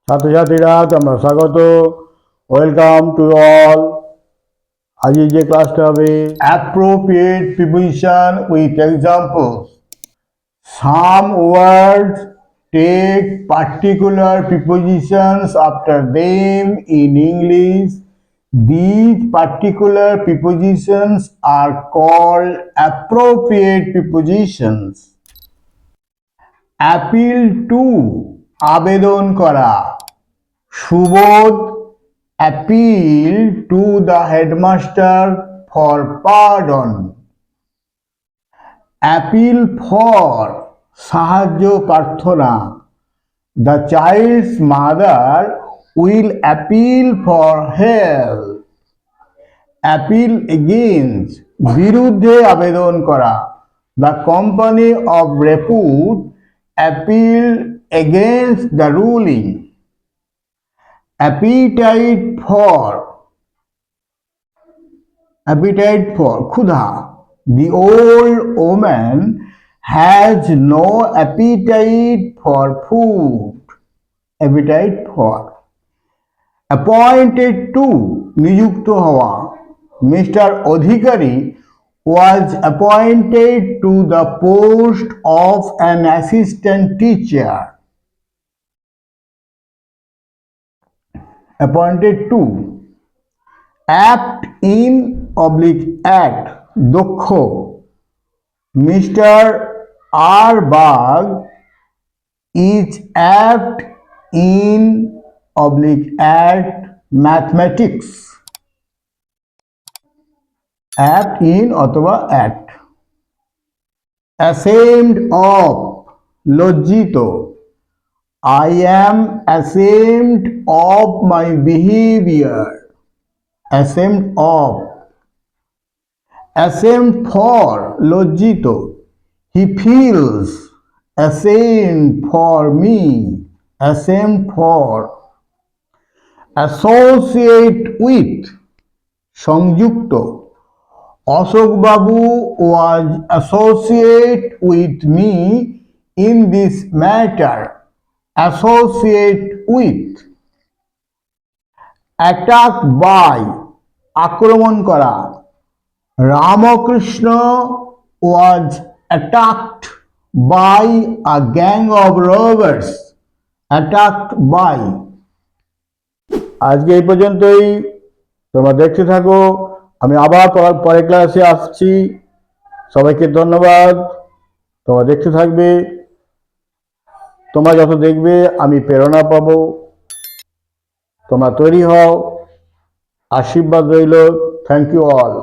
ছাত্রছাত্রীরা তোমরা স্বাগত, ওয়েলকাম টু অল। আজকে যে ক্লাসটা হবে appropriate preposition with examples. Some words take particular prepositions after them in English. These particular prepositions are called appropriate prepositions. Appeal to আবেদন করা। Subodh appeal to the headmaster for pardon. Appeal for সাহায্য প্রার্থনা। The child's mother will appeal for help. Appeal against বিরুদ্ধে আবেদন করা। The company of repute appeal against the ruling. Appetite for ক্ষুধা। The old woman has no appetite for food. Appetite for. Appointed to নিযুক্ত হওয়া। Mr. Odhikari was appointed to the post of an assistant teacher. Appointed to. Apt in act দক্ষ। Mr. R. Bag is apt in at mathematics. Apt in অথবা at. Ashamed of লজ্জিত। I am ashamed of my behavior. Ashamed of. Ashamed for লজ্জিত। He feels ashamed for me. Ashamed for. Associate with সংযুক্ত। Ashok Babu was associate with me in this matter. Associate with. Attack by আক্রমণ করা। Ramakrishna was attacked by a gang of robbers. Attacked by. আজকে এই পর্যন্তই, তোমরা দেখতে থাকো। আমি আবার পরের ক্লাসে আসছি। সবাইকে ধন্যবাদ। তোমরা দেখতে থাকবে। তোমরা যত দেখবে আমি প্রেরণা পাবো। তোমরা তৈরি হও। আশীর্বাদ রইল। Thank you all.